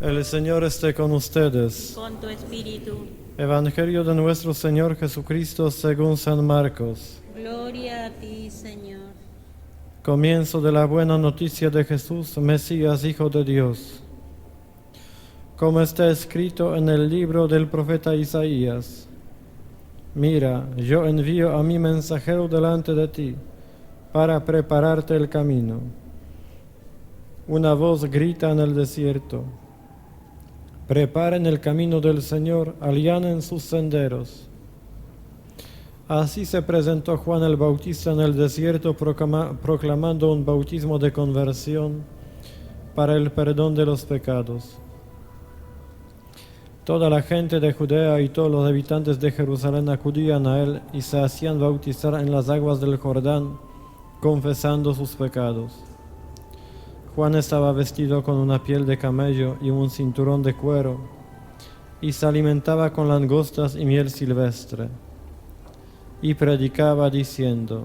El Señor esté con ustedes. Con tu espíritu. Evangelio de nuestro Señor Jesucristo según San Marcos. Gloria a ti, Señor. Comienzo de la buena noticia de Jesús, Mesías, Hijo de Dios. Como está escrito en el libro del profeta Isaías: Mira, yo envío a mi mensajero delante de ti, para prepararte el camino. Una voz grita en el desierto: preparen el camino del Señor, allanen sus senderos. Así se presentó Juan el Bautista en el desierto proclamando un bautismo de conversión para el perdón de los pecados. Toda la gente de Judea y todos los habitantes de Jerusalén acudían a él y se hacían bautizar en las aguas del Jordán, confesando sus pecados. Juan estaba vestido con una piel de camello y un cinturón de cuero, y se alimentaba con langostas y miel silvestre, y predicaba diciendo: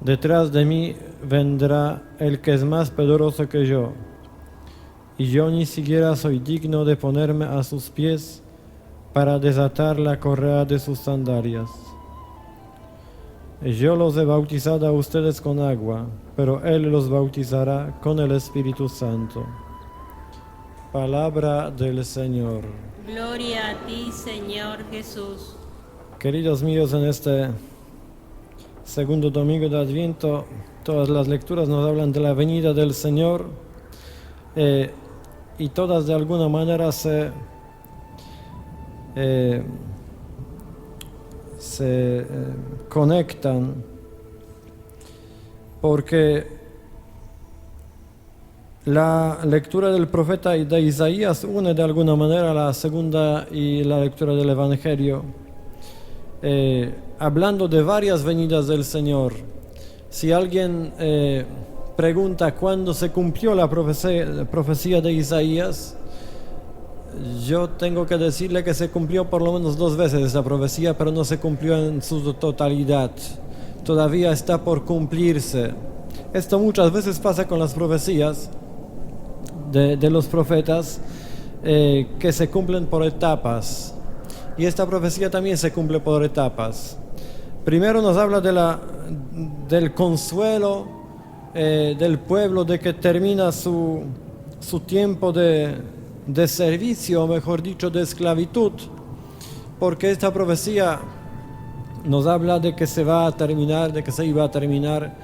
Detrás de mí vendrá el que es más poderoso que yo, y yo ni siquiera soy digno de ponerme a sus pies para desatar la correa de sus sandalias. Yo los he bautizado a ustedes con agua, pero Él los bautizará con el Espíritu Santo. Palabra del Señor. Gloria a ti, Señor Jesús. Queridos míos, en este segundo domingo de Adviento, todas las lecturas nos hablan de la venida del Señor, y todas de alguna manera se conectan, porque la lectura del profeta de Isaías une de alguna manera la segunda y la lectura del Evangelio, hablando de varias venidas del Señor. Si alguien pregunta cuándo se cumplió la profecía de Isaías, yo tengo que decirle que se cumplió por lo menos 2 veces esa profecía, pero no se cumplió en su totalidad. Todavía está por cumplirse. Esto muchas veces pasa con las profecías de los profetas, que se cumplen por etapas. Y esta profecía también se cumple por etapas. Primero nos habla del consuelo del pueblo, de que termina su tiempo de servicio, o mejor dicho, de esclavitud, porque esta profecía nos habla de que se iba a terminar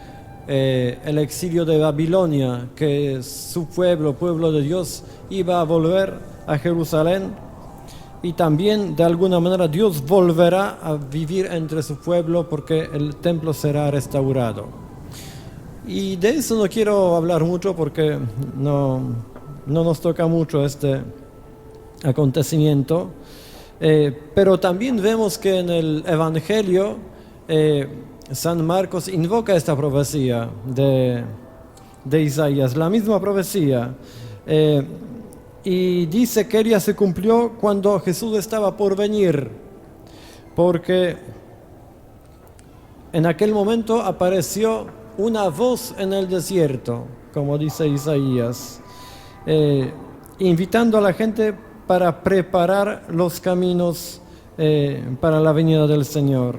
el exilio de Babilonia, que su pueblo de Dios, iba a volver a Jerusalén, y también de alguna manera Dios volverá a vivir entre su pueblo, porque el templo será restaurado. Y de eso no quiero hablar mucho, porque no nos toca mucho este acontecimiento, pero también vemos que en el Evangelio San Marcos invoca esta profecía de Isaías, la misma profecía, y dice que ella se cumplió cuando Jesús estaba por venir, porque en aquel momento apareció una voz en el desierto, como dice Isaías, invitando a la gente para preparar los caminos para la venida del Señor.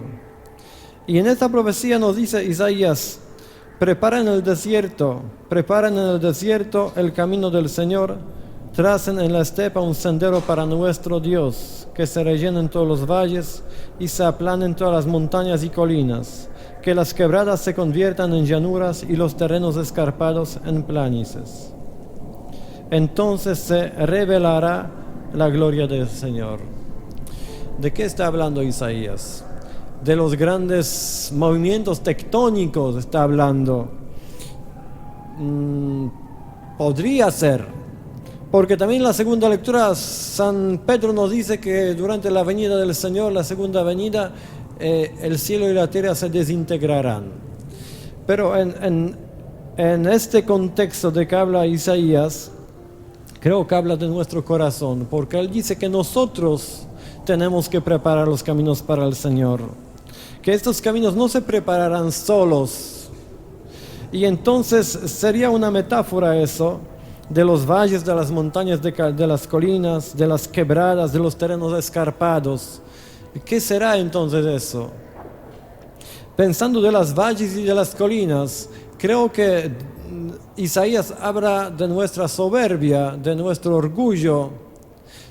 Y en esta profecía nos dice Isaías: preparen en el desierto el camino del Señor, tracen en la estepa un sendero para nuestro Dios, que se rellenen todos los valles y se aplanen todas las montañas y colinas, que las quebradas se conviertan en llanuras y los terrenos escarpados en planicies. Entonces se revelará la gloria del Señor. ¿De qué está hablando Isaías? De los grandes movimientos tectónicos está hablando. Podría ser, porque también en la segunda lectura San Pedro nos dice que durante la venida del Señor, la segunda venida, el cielo y la tierra se desintegrarán. Pero en este contexto de que habla Isaías, creo que habla de nuestro corazón, porque él dice que nosotros tenemos que preparar los caminos para el Señor, que estos caminos no se prepararán solos. Y entonces sería una metáfora eso, de los valles, de las montañas, de las colinas, de las quebradas, de los terrenos escarpados. ¿Qué será entonces eso? Pensando de las valles y de las colinas, creo que Isaías habla de nuestra soberbia, de nuestro orgullo.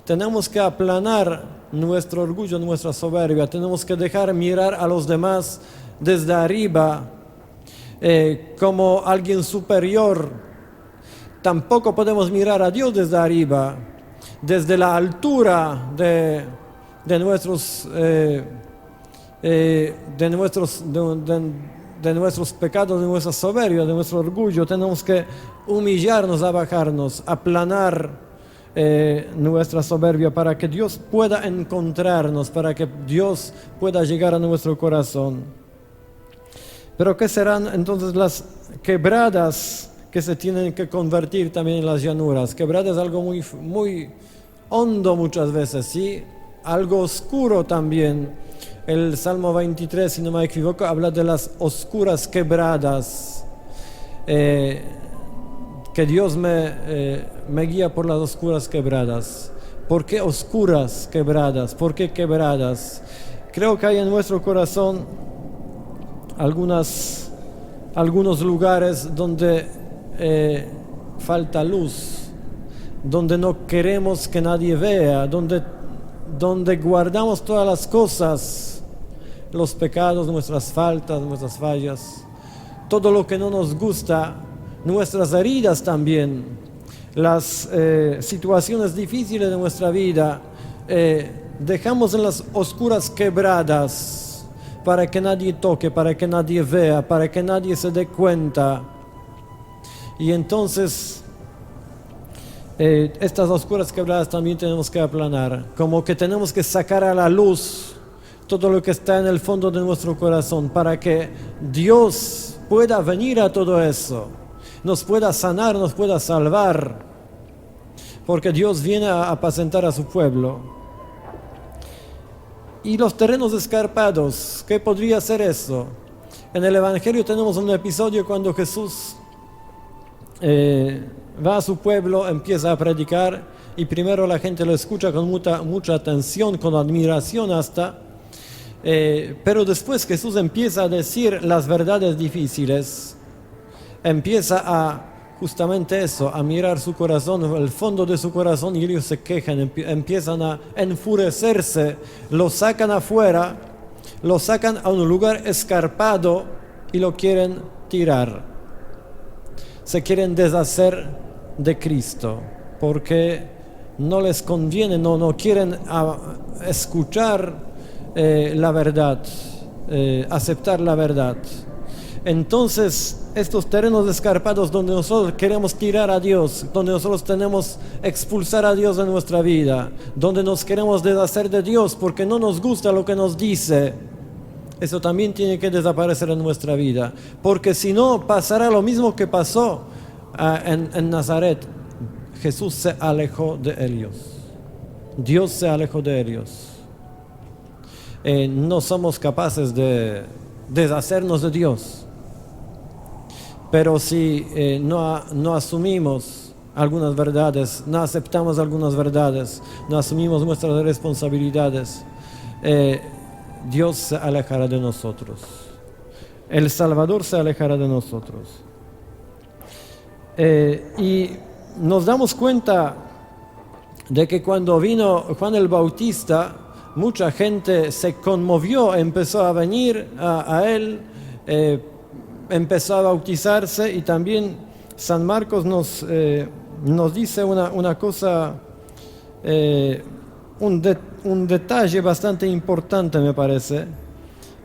Tenemos que aplanar nuestro orgullo, nuestra soberbia. Tenemos que dejar mirar a los demás desde arriba como alguien superior. Tampoco podemos mirar a Dios desde arriba, desde la altura de nuestros pecados, de nuestra soberbia, de nuestro orgullo. Tenemos que humillarnos, abajarnos, aplanar nuestra soberbia para que Dios pueda encontrarnos, para que Dios pueda llegar a nuestro corazón. Pero ¿qué serán entonces las quebradas que se tienen que convertir también en las llanuras? Quebradas es algo muy, muy hondo muchas veces, ¿sí? Algo oscuro también. El Salmo 23, si no me equivoco, habla de las oscuras quebradas. Que Dios me guía por las oscuras quebradas. ¿Por qué oscuras quebradas? ¿Por qué quebradas? Creo que hay en nuestro corazón algunos lugares donde falta luz, donde no queremos que nadie vea, donde guardamos todas las cosas, los pecados, nuestras faltas, nuestras fallas, todo lo que no nos gusta, nuestras heridas también, las situaciones difíciles de nuestra vida, dejamos en las oscuras quebradas para que nadie toque, para que nadie vea, para que nadie se dé cuenta. Y entonces estas oscuras quebradas también tenemos que aplanar, como que tenemos que sacar a la luz todo lo que está en el fondo de nuestro corazón, para que Dios pueda venir a todo eso, nos pueda sanar, nos pueda salvar, porque Dios viene a apacentar a su pueblo. Y los terrenos escarpados, ¿qué podría ser eso? En el Evangelio tenemos un episodio cuando Jesús va a su pueblo, empieza a predicar y primero la gente lo escucha con mucha atención, con admiración hasta, pero después Jesús empieza a decir las verdades difíciles, empieza a justamente eso, a mirar su corazón, el fondo de su corazón, y ellos se quejan, empiezan a enfurecerse, lo sacan afuera, lo sacan a un lugar escarpado y lo quieren tirar. Se quieren deshacer de Cristo porque no les conviene, no quieren escuchar la verdad, aceptar la verdad. Entonces, estos terrenos escarpados donde nosotros queremos tirar a Dios, donde nosotros tenemos expulsar a Dios de nuestra vida, donde nos queremos deshacer de Dios porque no nos gusta lo que nos dice, eso también tiene que desaparecer en nuestra vida, porque si no pasará lo mismo que pasó en Nazaret. Jesús se alejó de ellos, Dios se alejó de ellos. No somos capaces de deshacernos de Dios, pero si no asumimos algunas verdades, no aceptamos algunas verdades, no asumimos nuestras responsabilidades, Dios se alejará de nosotros. El Salvador se alejará de nosotros. Y nos damos cuenta de que cuando vino Juan el Bautista, mucha gente se conmovió, empezó a venir a él, empezó a bautizarse, y también San Marcos nos dice una cosa, un detalle bastante importante, me parece,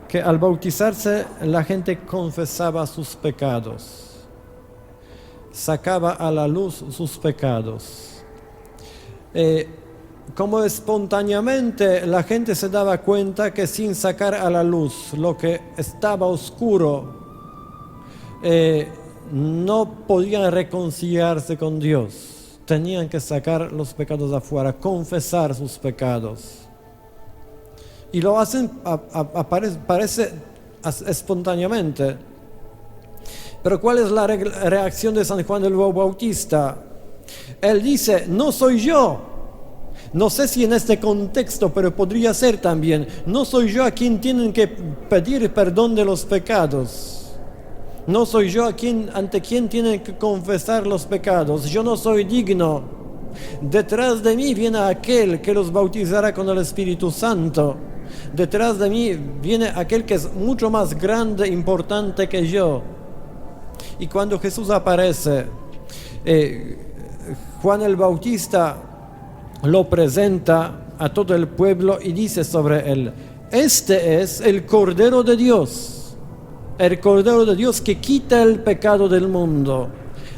que al bautizarse la gente confesaba sus pecados, sacaba a la luz sus pecados. Como espontáneamente la gente se daba cuenta que sin sacar a la luz lo que estaba oscuro, no podían reconciliarse con Dios. Tenían que sacar los pecados afuera, confesar sus pecados. Y lo hacen, parece espontáneamente. Pero ¿cuál es la reacción de San Juan el Bautista? Él dice, no soy yo. No sé si en este contexto, pero podría ser también, no soy yo a quien tienen que pedir perdón de los pecados. No soy yo ante quien tienen que confesar los pecados. Yo no soy digno. Detrás de mí viene aquel que los bautizará con el Espíritu Santo. Detrás de mí viene aquel que es mucho más grande, importante que yo. Y cuando Jesús aparece, Juan el Bautista lo presenta a todo el pueblo y dice sobre él, este es el Cordero de Dios, el Cordero de Dios que quita el pecado del mundo.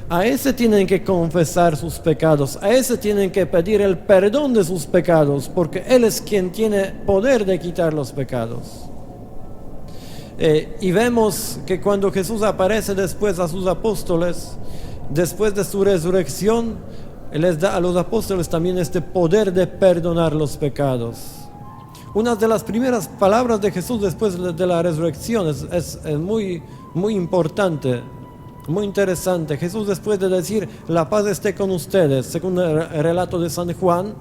A ese tienen que confesar sus pecados, a ese tienen que pedir el perdón de sus pecados, porque Él es quien tiene poder de quitar los pecados. Y vemos que cuando Jesús aparece después a sus apóstoles, después de su resurrección, Él les da a los apóstoles también este poder de perdonar los pecados. Una de las primeras palabras de Jesús después de la resurrección es muy, muy importante, muy interesante. Jesús, después de decir, la paz esté con ustedes, según el relato de San Juan,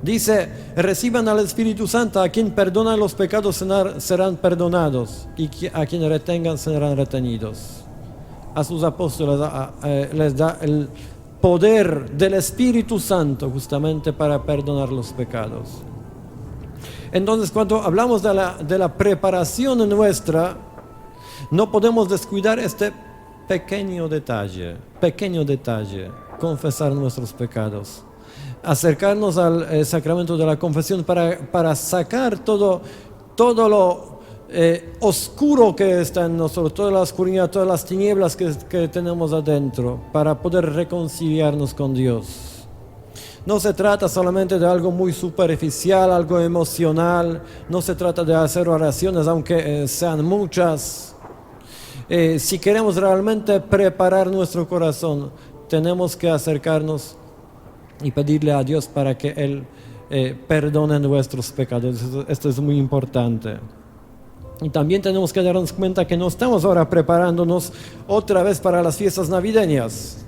dice, reciban al Espíritu Santo, a quien perdonan los pecados serán perdonados, y a quien retengan serán retenidos. A sus apóstoles les da el poder del Espíritu Santo justamente para perdonar los pecados. Entonces, cuando hablamos de la preparación nuestra, no podemos descuidar este pequeño detalle, confesar nuestros pecados, acercarnos al sacramento de la confesión para sacar todo lo oscuro que está en nosotros, toda la oscuridad, todas las tinieblas que tenemos adentro, para poder reconciliarnos con Dios. No se trata solamente de algo muy superficial, algo emocional, no se trata de hacer oraciones, aunque sean muchas. Si queremos realmente preparar nuestro corazón, tenemos que acercarnos y pedirle a Dios para que Él perdone nuestros pecados. Esto es muy importante. Y también tenemos que darnos cuenta que no estamos ahora preparándonos otra vez para las fiestas navideñas.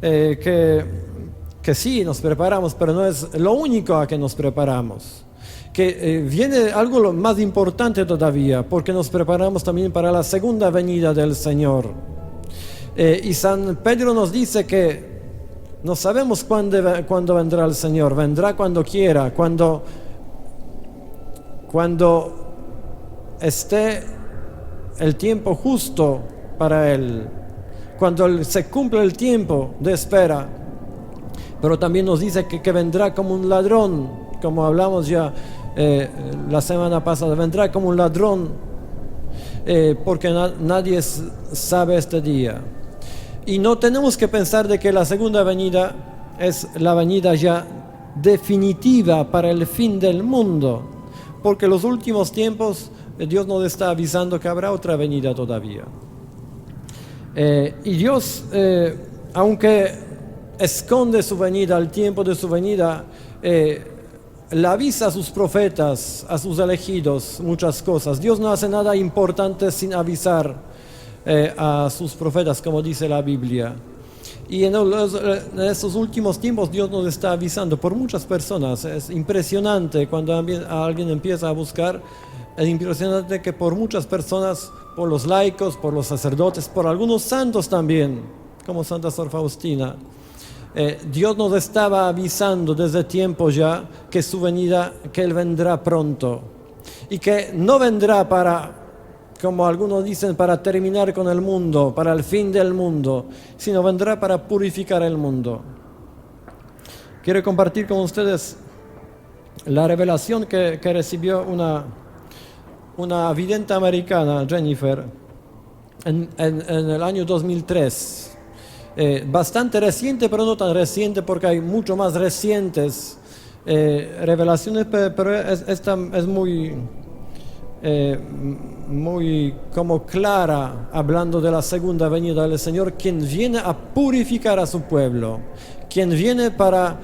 Que sí, nos preparamos, pero no es lo único a que nos preparamos. Que viene algo más importante todavía, porque nos preparamos también para la segunda venida del Señor. Y San Pedro nos dice que no sabemos cuándo vendrá el Señor. Vendrá cuando quiera, cuando esté el tiempo justo para Él, cuando se cumple el tiempo de espera. Pero también nos dice que vendrá como un ladrón, como hablamos ya la semana pasada, vendrá como un ladrón, porque nadie sabe este día. Y no tenemos que pensar de que la segunda venida es la venida ya definitiva para el fin del mundo, porque en los últimos tiempos Dios nos está avisando que habrá otra venida todavía. Y Dios, aunque esconde su venida, el tiempo de su venida, le avisa a sus profetas, a sus elegidos, muchas cosas. Dios no hace nada importante sin avisar a sus profetas, como dice la Biblia. Y en estos últimos tiempos Dios nos está avisando por muchas personas. Es impresionante cuando alguien empieza a buscar. Es impresionante que por muchas personas, por los laicos, por los sacerdotes, por algunos santos también, como Santa Sor Faustina, Dios nos estaba avisando desde tiempo ya que su venida, que Él vendrá pronto, y que no vendrá para, como algunos dicen, para terminar con el mundo, para el fin del mundo, sino vendrá para purificar el mundo. Quiero compartir con ustedes la revelación que recibió una vidente americana, Jennifer, en el año 2003. Bastante reciente, pero no tan reciente, porque hay mucho más recientes revelaciones, pero esta es muy como clara, hablando de la segunda venida del Señor, quien viene a purificar a su pueblo, quien viene para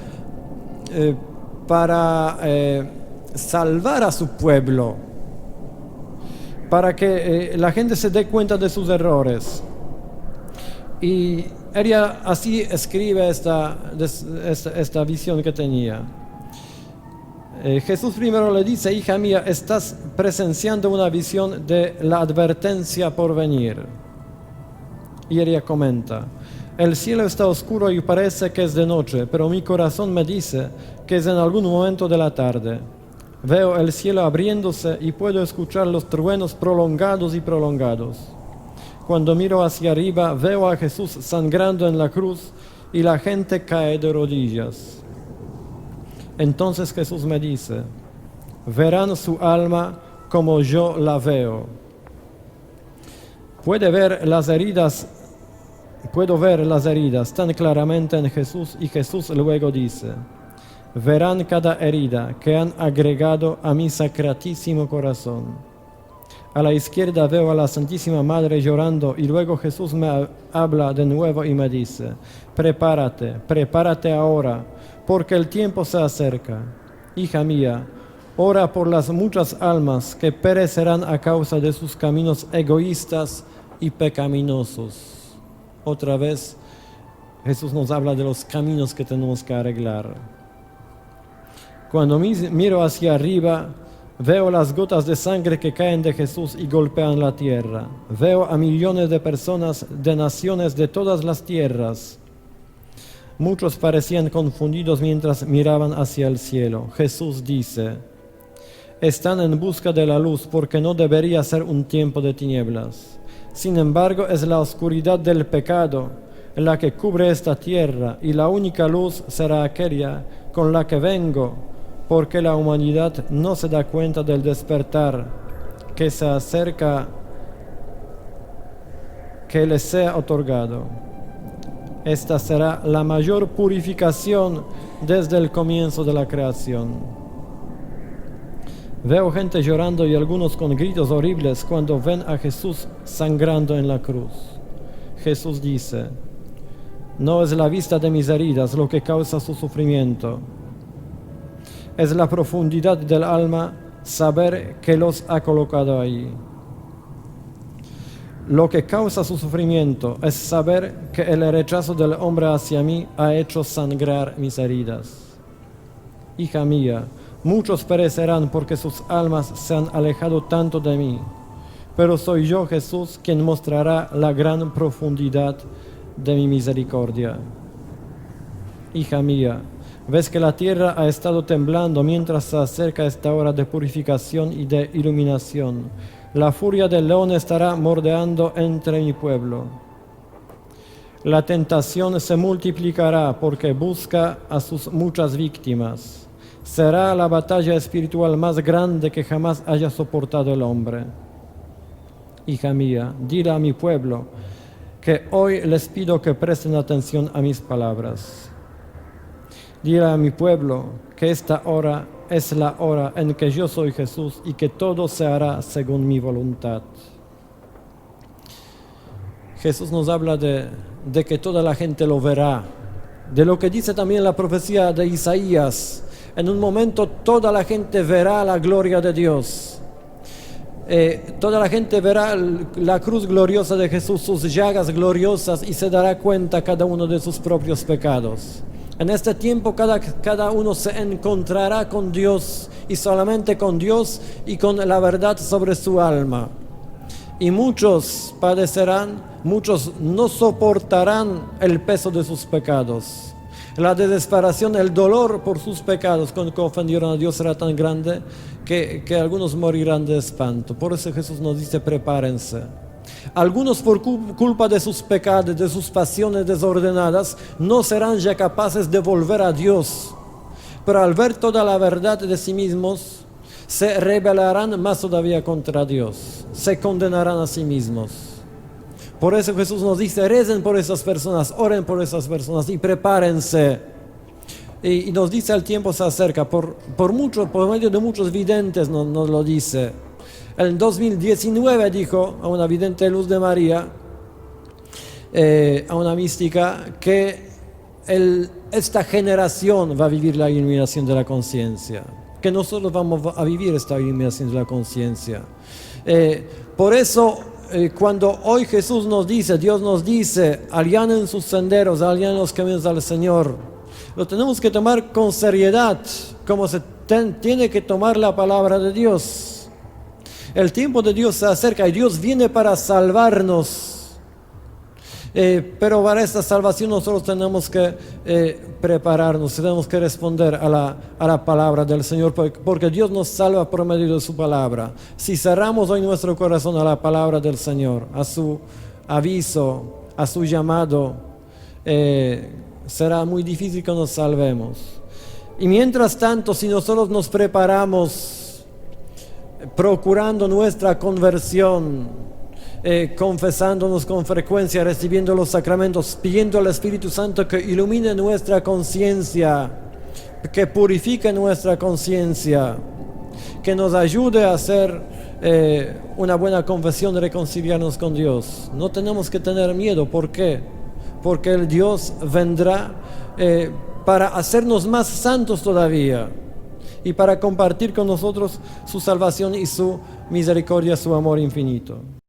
salvar a su pueblo, para que la gente se dé cuenta de sus errores. Y ella así escribe esta visión que tenía. Jesús primero le dice: hija mía, estás presenciando una visión de la advertencia por venir. Y ella comenta: el cielo está oscuro y parece que es de noche, pero mi corazón me dice que es en algún momento de la tarde. Veo el cielo abriéndose y puedo escuchar los truenos prolongados y prolongados. Cuando miro hacia arriba, veo a Jesús sangrando en la cruz y la gente cae de rodillas. Entonces Jesús me dice: verán su alma como yo la veo. Puedo ver las heridas tan claramente en Jesús, y Jesús luego dice: verán cada herida que han agregado a mi sacratísimo corazón. A la izquierda veo a la Santísima Madre llorando, y luego Jesús me habla de nuevo y me dice: prepárate ahora, porque el tiempo se acerca. Hija mía, ora por las muchas almas que perecerán a causa de sus caminos egoístas y pecaminosos. Otra vez Jesús nos habla de los caminos que tenemos que arreglar. Cuando miro hacia arriba, veo las gotas de sangre que caen de Jesús y golpean la tierra. Veo a millones de personas de naciones de todas las tierras. Muchos parecían confundidos mientras miraban hacia el cielo. Jesús dice: están en busca de la luz porque no debería ser un tiempo de tinieblas. Sin embargo, es la oscuridad del pecado la que cubre esta tierra, y la única luz será aquella con la que vengo, porque la humanidad no se da cuenta del despertar que se acerca, que les sea otorgado. Esta será la mayor purificación desde el comienzo de la creación. Veo gente llorando y algunos con gritos horribles cuando ven a Jesús sangrando en la cruz. Jesús dice: no es la vista de mis heridas lo que causa su sufrimiento. Es la profundidad del alma saber que los ha colocado ahí. Lo que causa su sufrimiento es saber que el rechazo del hombre hacia mí ha hecho sangrar mis heridas. Hija mía, muchos perecerán porque sus almas se han alejado tanto de mí, pero soy yo, Jesús, quien mostrará la gran profundidad de mi misericordia. Hija mía, ves que la tierra ha estado temblando mientras se acerca esta hora de purificación y de iluminación. La furia del león estará mordeando entre mi pueblo. La tentación se multiplicará porque busca a sus muchas víctimas. Será la batalla espiritual más grande que jamás haya soportado el hombre. Hija mía, dile a mi pueblo que hoy les pido que presten atención a mis palabras. Dile a mi pueblo que esta hora es la hora en que yo soy Jesús y que todo se hará según mi voluntad. Jesús nos habla de que toda la gente lo verá, de lo que dice también la profecía de Isaías. En un momento toda la gente verá la gloria de Dios. Toda la gente verá la cruz gloriosa de Jesús, sus llagas gloriosas, y se dará cuenta cada uno de sus propios pecados. En este tiempo cada uno se encontrará con Dios, y solamente con Dios y con la verdad sobre su alma. Y muchos padecerán, muchos no soportarán el peso de sus pecados. La desesperación, el dolor por sus pecados con que ofendieron a Dios será tan grande que algunos morirán de espanto. Por eso Jesús nos dice: prepárense. Algunos por culpa de sus pecados, de sus pasiones desordenadas, no serán ya capaces de volver a Dios. Pero al ver toda la verdad de sí mismos, se rebelarán más todavía contra Dios. Se condenarán a sí mismos. Por eso Jesús nos dice: recen por esas personas, oren por esas personas y prepárense. Y nos dice: el tiempo se acerca. Por medio de muchos videntes nos lo dice. En 2019 dijo a una vidente Luz de María, a una mística, que esta generación va a vivir la iluminación de la conciencia, que nosotros vamos a vivir esta iluminación de la conciencia. Por eso cuando hoy Jesús nos dice, Dios nos dice, allanen sus senderos, allanen los caminos al Señor, lo tenemos que tomar con seriedad, como se tiene que tomar la palabra de Dios. El tiempo de Dios se acerca y Dios viene para salvarnos. Pero para esta salvación nosotros tenemos que prepararnos, tenemos que responder a la palabra del Señor, porque Dios nos salva por medio de su palabra. Si cerramos hoy nuestro corazón a la palabra del Señor, a su aviso, a su llamado, será muy difícil que nos salvemos. Y mientras tanto, si nosotros nos preparamos procurando nuestra conversión, confesándonos con frecuencia, recibiendo los sacramentos, pidiendo al Espíritu Santo que ilumine nuestra conciencia, que purifique nuestra conciencia, que nos ayude a hacer una buena confesión y reconciliarnos con Dios. No tenemos que tener miedo. ¿Por qué? Porque el Dios vendrá para hacernos más santos todavía y para compartir con nosotros su salvación y su misericordia, su amor infinito.